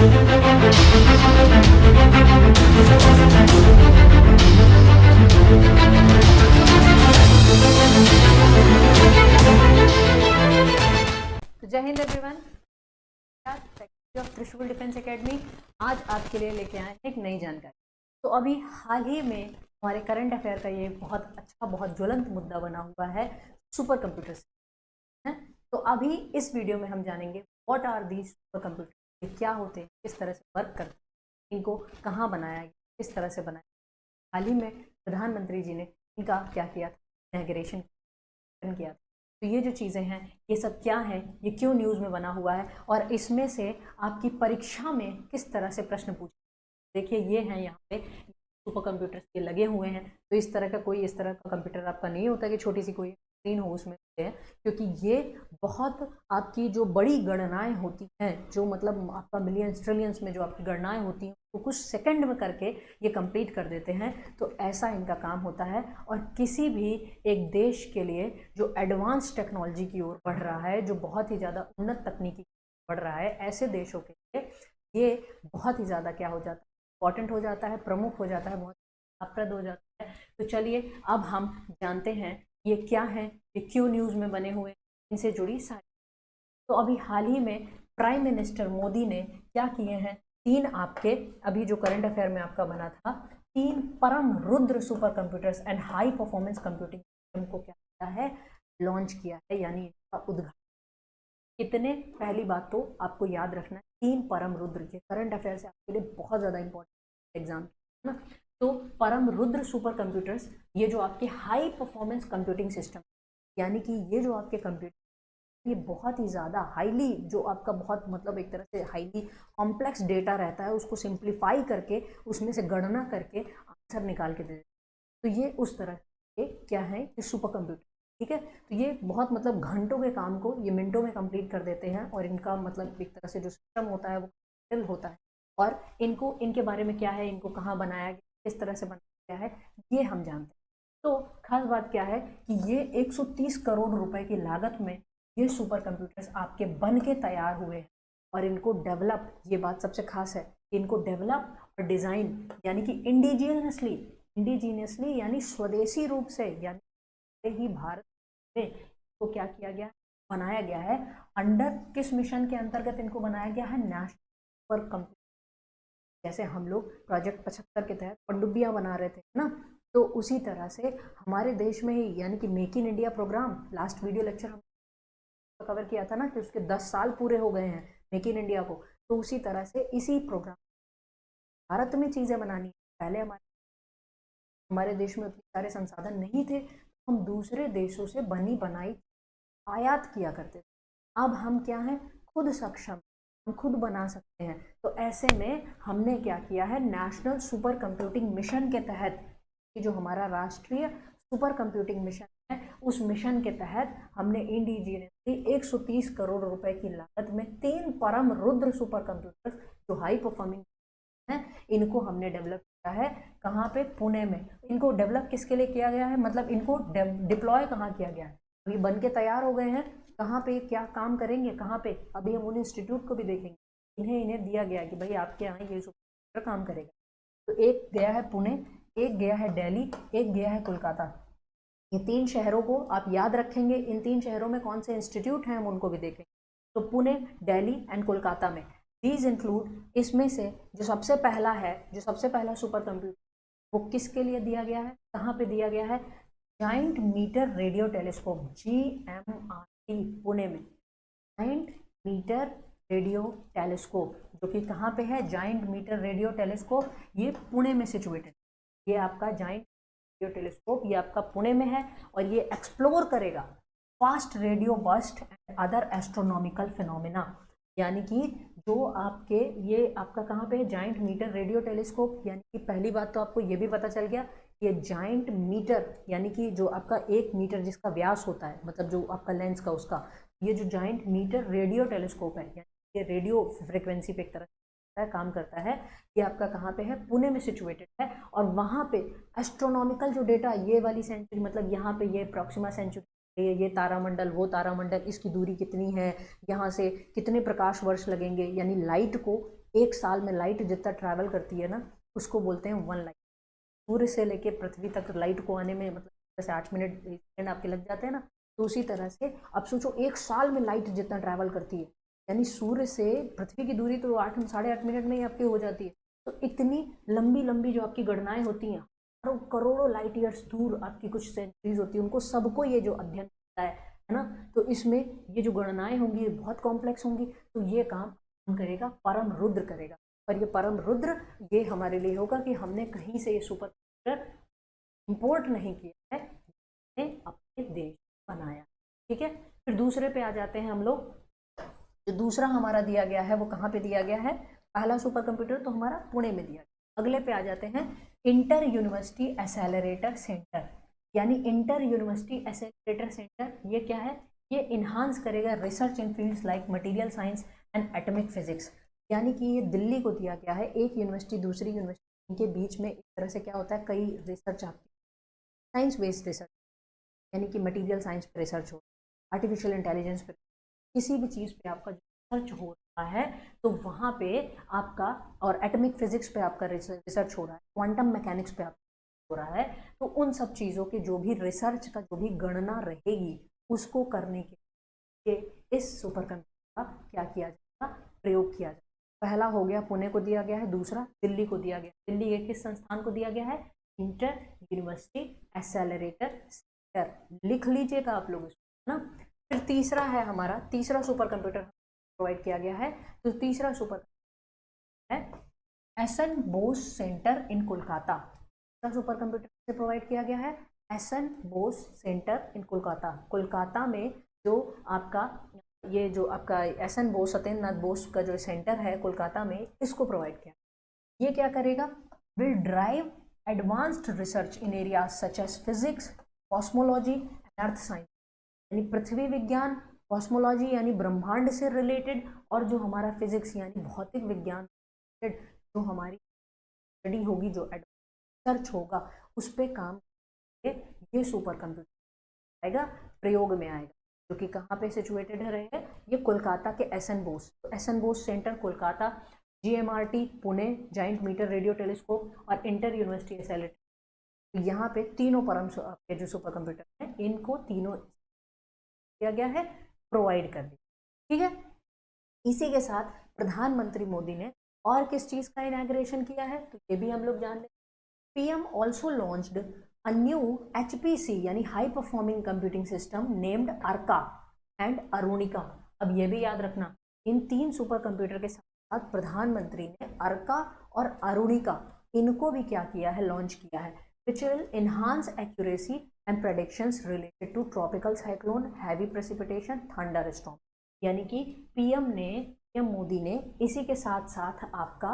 जय हिंद एवरीवन, त्रिशूल defence academy आज आपके लिए लेके आए हैं एक नई जानकारी। तो अभी हाल ही में हमारे करंट अफेयर का ये बहुत अच्छा, बहुत ज्वलंत मुद्दा बना हुआ है सुपर कंप्यूटर्स है। तो अभी इस वीडियो में हम जानेंगे what are these super computer, ये क्या होते हैं, किस तरह से वर्क करते हैं, इनको कहाँ बनाया गया, किस तरह से बनाया। हाल ही में प्रधानमंत्री जी ने इनका क्या किया था, इनॉग्रेशन किया था। तो ये जो चीज़ें हैं ये सब क्या है, ये क्यों न्यूज़ में बना हुआ है और इसमें से आपकी परीक्षा में किस तरह से प्रश्न पूछे। देखिए ये हैं यहाँ पे सुपर कंप्यूटर्स के लगे हुए हैं। तो इस तरह का कंप्यूटर आपका नहीं होता कि छोटी सी कोई स्क्रीन हो उसमें है, क्योंकि ये बहुत आपकी जो बड़ी गणनाएं होती हैं, जो मतलब आपका मिलियंस ट्रिलियंस में जो आपकी गणनाएं होती हैं तो कुछ सेकंड में करके ये कंप्लीट कर देते हैं। तो ऐसा इनका काम होता है। और किसी भी एक देश के लिए जो एडवांस टेक्नोलॉजी की ओर बढ़ रहा है, जो बहुत ही ज़्यादा उन्नत तकनीकी बढ़ रहा है, ऐसे देशों के लिए ये बहुत ही ज़्यादा क्या हो जाता है, इंपॉर्टेंट हो जाता है, प्रमुख हो जाता है, बहुत लाभप्रद हो जाता है। तो चलिए अब हम जानते हैं ये क्या है, ये क्यों न्यूज़ में बने हुए, इनसे जुड़ी सारी। तो अभी हाल ही में प्राइम मिनिस्टर मोदी ने क्या किए हैं, तीन आपके अभी जो करंट अफेयर में आपका बना था, 3 परम Rudra super computers and high performance computing system को क्या किया है, लॉन्च किया है, यानी इसका उद्घाटन। कितने, पहली बात तो आपको याद रखना है 3 परम रुद्र, के करंट अफेयर से आपके लिए बहुत ज़्यादा इंपॉर्टेंट एग्जाम है ना। तो परम रुद्र सुपर कंप्यूटर्स, ये जो आपके हाई परफॉर्मेंस कंप्यूटिंग सिस्टम, यानी कि ये जो आपके कंप्यूटर ये बहुत ही ज़्यादा हाईली, जो आपका बहुत मतलब एक तरह से हाईली कॉम्प्लेक्स डेटा रहता है, उसको सिंप्लीफाई करके उसमें से गणना करके आंसर निकाल के दे देते हैं। तो ये उस तरह के क्या है, ये सुपर कंप्यूटर, ठीक है। तो ये बहुत मतलब घंटों के काम को ये मिनटों में कंप्लीट कर देते हैं। और इनका मतलब एक तरह से जो सिस्टम होता है वो डिजिटल होता है। और इनको, इनके बारे में क्या है, इनको कहाँ बनाया गया, किस तरह से बनाया गया है, ये हम जानते हैं। तो खास बात क्या है कि ये 130 करोड़ रुपए की लागत में ये सुपर कंप्यूटर्स आपके बन के तैयार हुए हैं। और इनको डेवलप, ये बात सबसे खास है, इनको डेवलप और डिज़ाइन यानी कि इंडिजीनियसली यानी स्वदेशी रूप से, यानी ही भारत में तो क्या किया गया, बनाया गया है। अंडर किस मिशन के अंतर्गत इनको बनाया गया है, नेशनल सुपर कंप्यूटर। जैसे हम लोग प्रोजेक्ट 75 के तहत पनडुब्बियां बना रहे थे ना, तो उसी तरह से हमारे देश में ही, यानी कि make in India programme, last video lecture हम कवर किया था ना कि उसके 10 साल पूरे हो गए हैं मेक इन इंडिया को। तो उसी तरह से इसी प्रोग्राम भारत में चीज़ें बनानी है। पहले हमारे देश में उतने सारे संसाधन नहीं थे, तो हम दूसरे देशों से बनी बनाई आयात किया करते थे। अब हम क्या हैं, खुद सक्षम, हम खुद बना सकते हैं। तो ऐसे में हमने क्या किया है, नेशनल सुपर कंप्यूटिंग मिशन के तहत, ये जो हमारा राष्ट्रीय सुपर कंप्यूटिंग मिशन है, उस मिशन के तहत हमने इंडिजीनियसली 130 करोड़ रुपए की लागत में 3 परम रुद्र सुपर कंप्यूटर्स जो हाई परफॉर्मिंग हैं, इनको हमने डेवलप किया है। कहाँ पे, पुणे में। इनको डेवलप किसके लिए किया गया है, मतलब इनको डिप्लॉय कहाँ किया गया है, अभी बन के तैयार हो गए हैं। कहाँ पे क्या काम करेंगे, कहाँ पे, अभी हम उन इंस्टीट्यूट को भी देखेंगे। इन्हें दिया गया है कि भाई आपके यहाँ ये सुपर काम करेगा। तो एक गया है पुणे, एक गया है दिल्ली, एक गया है कोलकाता। ये 3 शहरों को आप याद रखेंगे। इन 3 शहरों में कौन से इंस्टीट्यूट हैं हम उनको भी देखेंगे। तो पुणे, दिल्ली एंड कोलकाता में दीज इंक्लूड, इसमें से जो सबसे पहला है, जो सबसे पहला सुपर कंप्यूटर, वो किसके लिए दिया गया है, कहाँ पे दिया गया है, giant metre radio telescope, GMRT, Pune में। जाइंट मीटर रेडियो टेलीस्कोप जो कि कहाँ पे है, जाइंट मीटर रेडियो टेलीस्कोप, ये पुणे में सिचुएटेड। ये आपका जाइंट रेडियो टेलीस्कोप, ये आपका पुणे में है। और ये एक्सप्लोर करेगा fast radio burst and other astronomical phenomena, यानी कि जो आपके, ये आपका कहाँ पे है, जाइंट मीटर रेडियो टेलीस्कोप। यानी कि पहली बात तो आपको ये भी पता चल गया, ये जाइंट मीटर यानी कि जो आपका 1 मीटर जिसका व्यास होता है, मतलब जो आपका लेंस का उसका, ये जो जाइंट मीटर रेडियो टेलीस्कोप है, यानी ये रेडियो फ्रिक्वेंसी पे एक तरह काम करता है। ये आपका कहाँ पे है, पुणे में सिचुएटेड है। और वहाँ पे एस्ट्रोनॉमिकल जो डेटा, ये वाली सेंचुरी, मतलब यहाँ पे ये प्रॉक्सिमा सेंचुरी, ये तारामंडल, वो तारामंडल, इसकी दूरी कितनी है, यहाँ से कितने प्रकाश वर्ष लगेंगे, यानी लाइट को एक साल में लाइट जितना ट्रैवल करती है ना, उसको बोलते हैं 1 लाइट। सूर्य से लेके पृथ्वी तक लाइट को आने में मतलब जैसे 8 मिनट सेकेंड आपके लग जाते हैं ना, तो उसी तरह से अब सोचो 1 साल में लाइट जितना ट्रैवल करती है, यानी सूर्य से पृथ्वी की दूरी तो 8-8.5 मिनट में ही आपकी हो जाती है। तो इतनी लंबी लंबी जो आपकी गणनाएं होती हैं, करोड़ों लाइट ईयर्स दूर आपकी कुछ सेंचुरीज होती है, उनको सबको ये जो अध्ययन होता है ना, तो इसमें ये जो गणनाएं होंगी बहुत कॉम्प्लेक्स होंगी। तो ये काम करेगा परम रुद्र करेगा। और ये परम रुद्र ये हमारे लिए होगा कि हमने कहीं से ये सुपर कंप्यूटर इंपोर्ट नहीं किया है, हमने अपने देश बनाया। ठीक है, फिर दूसरे पे आ जाते हैं हम लोग। जो दूसरा हमारा दिया गया है वो कहाँ पे दिया गया है? पहला सुपर कंप्यूटर तो हमारा पुणे में दिया गया। अगले पे आ जाते हैं इंटर यूनिवर्सिटी एसेलरेटर सेंटर, यानी इंटर यूनिवर्सिटी एसेलरेटर सेंटर ये क्या है? ये इन्हांस करेगा research in fields like material science and atomic physics. यानी कि ये दिल्ली को दिया गया है। एक यूनिवर्सिटी दूसरी यूनिवर्सिटी के बीच में एक तरह से क्या होता है, कई रिसर्च आती है, साइंस बेस्ड रिसर्च, यानी कि मटेरियल साइंस पे रिसर्च हो, आर्टिफिशियल इंटेलिजेंस पे, किसी भी चीज़ पे आपका रिसर्च हो रहा है तो वहाँ पे आपका, और एटॉमिक फिजिक्स पे आपका रिसर्च हो रहा है, क्वांटम मैकेनिक्स पे आपका हो रहा है, तो उन सब चीज़ों के जो भी रिसर्च का जो भी गणना रहेगी उसको करने के लिए इस सुपर कंप्यूटर का क्या किया जाएगा? प्रयोग किया जाएगा। पहला हो गया पुणे को दिया गया है, दूसरा दिल्ली को दिया गया। दिल्ली के किस संस्थान को दिया गया है? इंटर यूनिवर्सिटी एसेलरेटर सेंटर, लिख लीजिएगा आप लोग इसको ना। फिर तीसरा है हमारा, तीसरा सुपर कंप्यूटर प्रोवाइड किया गया है, तो तीसरा सुपर है एस.एन. बोस सेंटर इन कोलकाता। तीसरा सुपर कंप्यूटर से प्रोवाइड किया गया है एस.एन. बोस सेंटर इन कोलकाता। कोलकाता में जो आपका ये जो आपका एस.एन. बोस, सत्येंद्रनाथ बोस का जो सेंटर है कोलकाता में, इसको प्रोवाइड किया। ये क्या करेगा? Will drive advanced research in areas such as physics, cosmology and earth science, यानी पृथ्वी विज्ञान, कॉस्मोलॉजी यानी ब्रह्मांड से रिलेटेड, और जो हमारा फिजिक्स यानी भौतिक विज्ञान जो हमारी स्टडी होगी, जो रिसर्च होगा, उस पर काम ये सुपर कंप्यूटर आएगा, प्रयोग में आएगा, जो कि कहाँ पे सिचुएटेड है रहे? ये कोलकाता के एस.एन. बोस, तो S N. Bose centre Kolkata, GMRT Pune, giant metre radio telescope, और इंटर यूनिवर्सिटी एसेलरेटर, यहाँ पे तीनों परम के जो सुपर कंप्यूटर हैं इनको तीनों किया गया है, प्रोवाइड कर दिया। ठीक है, इसी के साथ प्रधानमंत्री मोदी ने और किस चीज का इनॉग्रेशन किया है तो ये भी हम लोग जान लें। PM also launched a new HPC यानी high performing computing system named Arka and Arunika. अब ये भी याद रखना, इन 3 सुपर कंप्यूटर के साथ प्रधानमंत्री ने अर्का और अरुणिका इनको भी क्या किया है? लॉन्च किया है, which will enhance accuracy and predictions related to tropical cyclone, heavy precipitation, thunderstorm। यानी कि PM मोदी ने इसी के साथ साथ आपका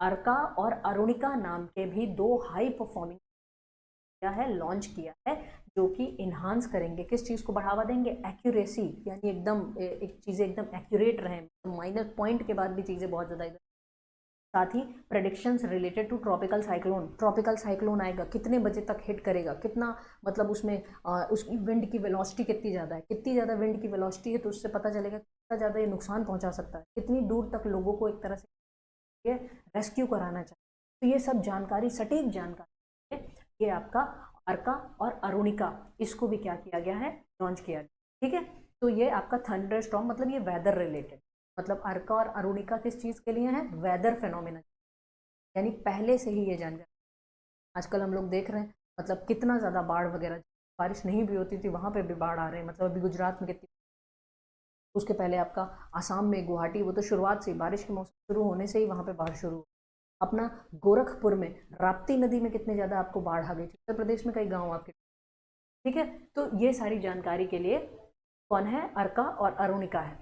अर्का और अरुणिका नाम के भी 2 हाई परफॉर्मिंग किया है, लॉन्च किया है, जो कि इन्हांस करेंगे, किस चीज़ को बढ़ावा देंगे? एक्यूरेसी, यानी एकदम एक चीज़ें एकदम एक्यूरेट रहें, माइनस पॉइंट के बाद भी चीज़ें बहुत ज़्यादा। साथ ही predictions related to tropical cyclone, tropical cyclone आएगा, कितने बजे तक हिट करेगा, कितना मतलब उसमें उसकी विंड की वेलोसिटी कितनी ज़्यादा है, कितनी ज़्यादा विंड की वेलोसिटी है तो उससे पता चलेगा कितना ज़्यादा ये नुकसान पहुंचा सकता है, कितनी दूर तक लोगों को एक तरह से ये रेस्क्यू कराना चाहिए। तो ये सब जानकारी, सटीक जानकारी है, ये आपका अर्का और अरुणिका, इसको भी क्या किया गया है? लॉन्च किया गया। ठीक है, तो ये आपका थंडर स्टॉर्म, मतलब ये वेदर रिलेटेड, मतलब अर्का और अरुणिका किस चीज़ के लिए है? वेदर फेनोमेना, यानी पहले से ही ये जानकारी। आजकल हम लोग देख रहे हैं मतलब कितना ज़्यादा बाढ़ वगैरह, बारिश नहीं भी होती थी वहाँ पे भी बाढ़ आ रहे हैं, मतलब अभी गुजरात में कितनी, उसके पहले आपका आसाम में गुवाहाटी, वो तो शुरुआत से बारिश के मौसम शुरू होने से ही वहाँ पे बाढ़ शुरू। अपना गोरखपुर में राप्ती नदी में कितने ज़्यादा आपको बाढ़ आ गई थी, उत्तर प्रदेश में कई गाँव आपके। ठीक है, तो ये सारी जानकारी के लिए कौन है? अर्का और अरुणिका है।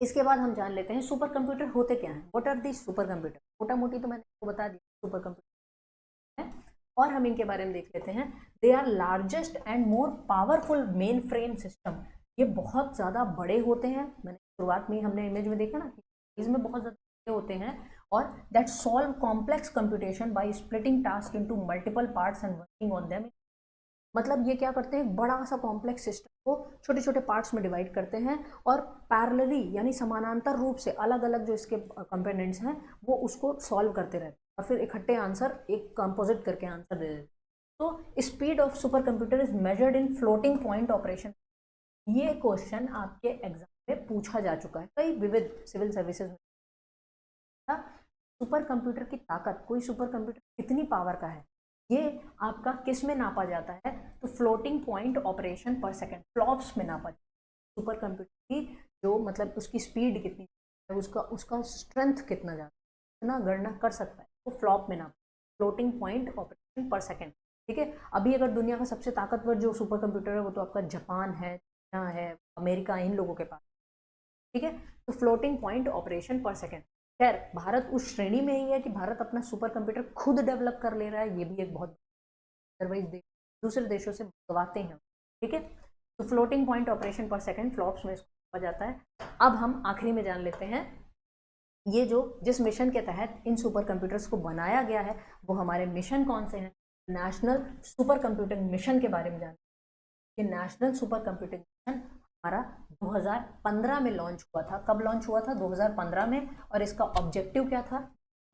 इसके बाद हम जान लेते हैं सुपर कंप्यूटर होते क्या हैं, what are the super computer. मोटा मोटी तो मैंने आपको बता दिया सुपर कंप्यूटर है, और हम इनके बारे में देख लेते हैं। They are largest and more powerful main frame system, ये बहुत ज़्यादा बड़े होते हैं, मैंने शुरुआत में हमने इमेज में देखा ना, इसमें बहुत ज़्यादा होते हैं, और that solve complex computation by splitting task into multiple parts and working on them. मतलब ये क्या करते हैं, बड़ा सा कॉम्प्लेक्स सिस्टम को छोटे छोटे पार्ट्स में डिवाइड करते हैं और पैरेलली यानी समानांतर रूप से अलग अलग जो इसके कंपोनेंट्स हैं वो उसको सॉल्व करते रहते हैं और फिर इकट्ठे आंसर एक कंपोजिट करके आंसर दे देते हैं। तो speed of super computer is measured in floating point operation. ये क्वेश्चन आपके एग्जाम में पूछा जा चुका है कई विविध सिविल सर्विसेज में। सुपर कंप्यूटर की ताकत, कोई सुपर कंप्यूटर कितनी पावर का है, ये आपका किस में नापा जाता है, तो फ्लोटिंग पॉइंट ऑपरेशन पर सेकंड, फ्लॉप्स में नापा जाता है। सुपर कंप्यूटर की जो मतलब उसकी स्पीड कितनी है, उसका स्ट्रेंथ कितना ज़्यादा, इतना गणना कर सकता है तो फ्लॉप में नापा, फ्लोटिंग पॉइंट ऑपरेशन पर सेकंड। ठीक है, अभी अगर दुनिया का सबसे ताकतवर जो सुपर कंप्यूटर है वो तो आपका जापान है, चाइना है, अमेरिका, इन लोगों के पास। ठीक है, तो फ्लोटिंग पॉइंट ऑपरेशन पर सेकंड। खैर भारत उस श्रेणी में ही है कि भारत अपना सुपर कंप्यूटर खुद डेवलप कर ले रहा है, ये भी एक बहुत, अदरवाइज दूसरे देशों से मंगवाते हैं। ठीक है, तो फ्लोटिंग पॉइंट ऑपरेशन पर सेकंड, फ्लॉप्स में इसको कहा जाता है। अब हम आखिरी में जान लेते हैं ये जो जिस मिशन के तहत इन सुपर कंप्यूटर्स को बनाया गया है वो हमारे मिशन कौन से हैं। नेशनल सुपर कंप्यूटिंग मिशन के बारे में जान, ये नेशनल सुपर कंप्यूटिंग मिशन हमारा 2015 में लॉन्च हुआ था। कब लॉन्च हुआ था, 2015 में। और इसका ऑब्जेक्टिव क्या था,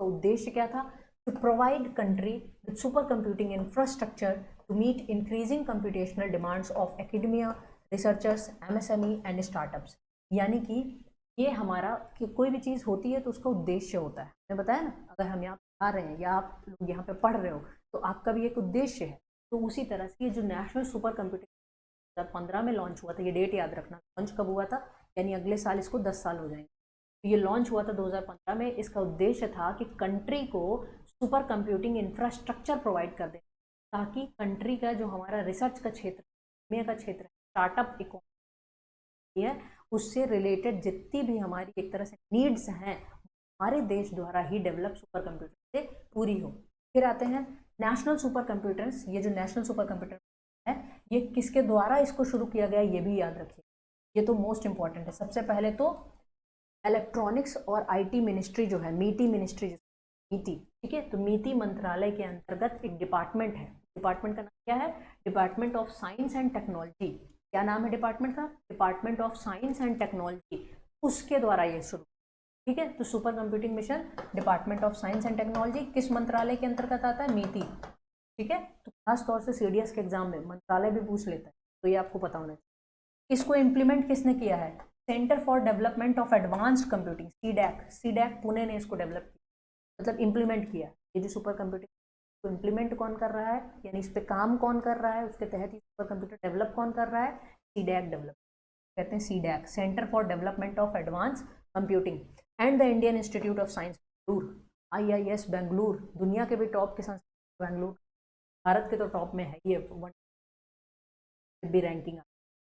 तो उद्देश्य क्या था, to provide country with super computing infrastructure to meet increasing computational demands of academia, researchers, MSME and startups. यानी कि ये हमारा कि कोई भी चीज़ होती है तो उसका उद्देश्य होता है। मैंने बताया ना, अगर हम यहाँ आ रहे हैं या आप लोग यहाँ पे पढ़ रहे हो तो आपका भी एक उद्देश्य है। तो उसी तरह से ये जो नेशनल सुपर कंप्यूटिंग 2015 में लॉन्च हुआ था, ये डेट याद रखना, लॉन्च कब हुआ था, यानी अगले साल इसको 10 साल हो जाएंगे। तो ये लॉन्च हुआ था 2015 में। इसका उद्देश्य था कि कंट्री को सुपर कंप्यूटिंग इंफ्रास्ट्रक्चर प्रोवाइड कर दें ताकि कंट्री का जो हमारा रिसर्च का क्षेत्र, दुनिया का क्षेत्र, स्टार्टअप इकोनॉमी है, उससे रिलेटेड जितनी भी हमारी एक तरह से नीड्स हैं हमारे देश द्वारा ही डेवलप सुपर कंप्यूटर से पूरी हो। फिर आते हैं नेशनल सुपर कंप्यूटर्स। ये जो नेशनल सुपर कंप्यूटर है ये किसके द्वारा इसको शुरू किया गया ये भी याद रखिए, ये तो मोस्ट इंपॉर्टेंट है। सबसे पहले तो इलेक्ट्रॉनिक्स और आईटी मिनिस्ट्री जो है, मीटी मिनिस्ट्री, मीटी, ठीक है, तो मीटी मंत्रालय के अंतर्गत एक डिपार्टमेंट है। डिपार्टमेंट का नाम क्या है, department of science and technology. क्या नाम है डिपार्टमेंट का, department of science and technology, उसके द्वारा ये शुरू। ठीक है, तो super computing mission department of science and technology किस मंत्रालय के अंतर्गत आता है, मीटी। ठीक है, तो खास तौर से सीडीएस के एग्जाम में मंत्रालय भी पूछ लेता है, तो ये आपको पता होना चाहिए। इसको इम्प्लीमेंट किसने किया है, centre for development of advanced computing, CDAC, CDAC Pune ने इसको डेवलप किया, मतलब इम्प्लीमेंट किया। ये जो सुपर कंप्यूटिंग को इम्प्लीमेंट कौन कर रहा है, यानी इस पर काम कौन कर रहा है, उसके तहत ये सुपर कंप्यूटर डेवलप कौन कर रहा है, सीडैक डेवलप कहते हैं, CDAC, centre for development of advance computing. And the Indian institute of science Bengaluru, IIS Bengaluru, दुनिया के भी टॉप के संस्थान बेंगलुरु, भारत के तो टॉप में है ये भी रैंकिंग।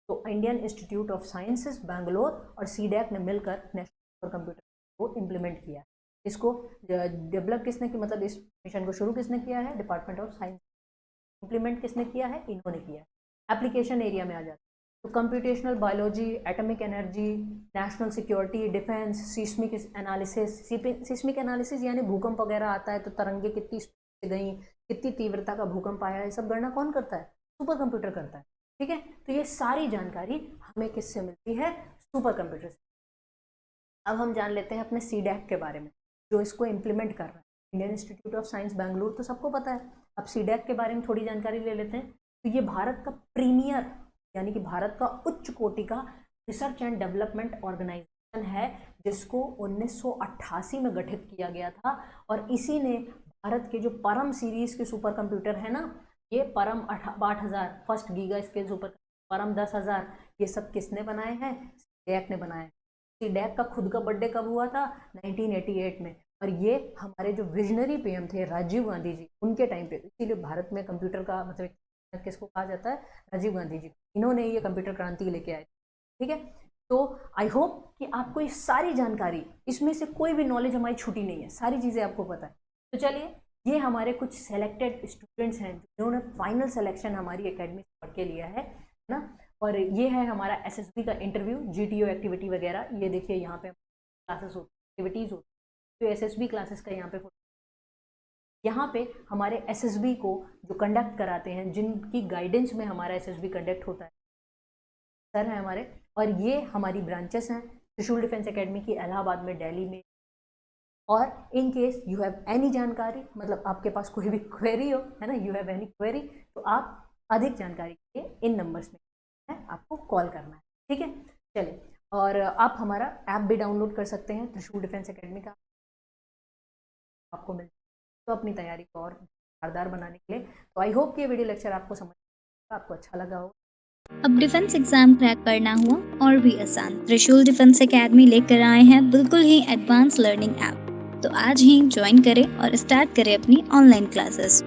तो Indian institute of sciences Bangalore और सीडैक ने मिलकर नेशनल सुपर कंप्यूटर को इम्प्लीमेंट किया। इसको डेवलप किसने किया, मतलब इस मिशन को शुरू किसने किया है, डिपार्टमेंट ऑफ साइंस। इम्प्लीमेंट किसने किया है, इन्होंने किया है। एप्लीकेशन एरिया में आ जाता है तो computational biology, atomic energy, national security, defence, seismic analysis. Seismic analysis यानी भूकंप वगैरह आता है तो तरंगे कितनी स्पीड से गई, कितनी तीव्रता का भूकंप आया, ये सब गणना कौन करता है, सुपर कंप्यूटर करता है। ठीक है, तो ये सारी जानकारी हमें किससे मिलती है, सुपर कंप्यूटर से। अब हम जान लेते हैं अपने सीडैक के बारे में जो इसको इम्प्लीमेंट कर रहा है। Indian institute of science Bangalore तो सबको पता है, अब सीडैक के बारे में थोड़ी जानकारी ले लेते हैं। तो ये भारत का प्रीमियर यानी कि भारत का उच्च कोटि का रिसर्च एंड डेवलपमेंट ऑर्गेनाइजेशन है जिसको 1988 में गठित किया गया था। और इसी ने भारत के जो परम सीरीज के सुपर कंप्यूटर है ना, ये परम 8000, फर्स्ट गीगा स्केल सुपर, परम 10,000, ये सब किसने बनाए हैं, सीडैक ने बनाए। सीडैक का खुद का बर्थडे कब हुआ था, 1988 में। और ये हमारे जो विजनरी पीएम थे राजीव गांधी जी, उनके टाइम पे, इसीलिए भारत में कंप्यूटर का मतलब किसको कहा जाता है, राजीव गांधी जी, इन्होंने ये कंप्यूटर क्रांति लेके आए। ठीक है, तो आई होप कि आपको ये सारी जानकारी, इसमें से कोई भी नॉलेज हमारी छूटी नहीं है, सारी चीज़ें आपको पता है। तो चलिए, ये हमारे कुछ सेलेक्टेड स्टूडेंट्स हैं जिन्होंने फाइनल सिलेक्शन हमारी एकेडमी से पढ़ के लिया है ना। और ये है हमारा SSB का इंटरव्यू, GTO एक्टिविटी वगैरह। ये देखिए यहाँ पे क्लासेस होती, एक्टिविटीज़ होती, तो SSB क्लासेस का यहाँ पे यहाँ पे हमारे एसएसबी को जो कंडक्ट कराते हैं, जिनकी गाइडेंस में हमारा एसएसबी कंडक्ट होता है, सर हैं हमारे, और ये हमारी ब्रांचेस हैं त्रिशूल डिफेंस एकेडमी की इलाहाबाद में, दिल्ली में। और in case you have any जानकारी, मतलब आपके पास कोई भी क्वेरी हो, है ना, यू हैव एनी क्वेरी, तो आप अधिक जानकारी के लिए इन नंबर्स में है आपको कॉल करना है, ठीक है। चलिए, और आप हमारा ऐप भी डाउनलोड कर सकते हैं त्रिशूल डिफेंस एकेडमी का, आपको मिल तो अपनी तैयारी को और धारदार बनाने के लिए। तो आई होप कि ये वीडियो लेक्चर आपको समझ आपको अच्छा लगा हो। अब डिफेंस एग्जाम क्रैक करना हुआ और भी आसान, त्रिशूल डिफेंस एकेडमी लेकर आए हैं बिल्कुल ही एडवांस लर्निंग ऐप। तो आज ही ज्वाइन करें और स्टार्ट करें अपनी ऑनलाइन क्लासेस।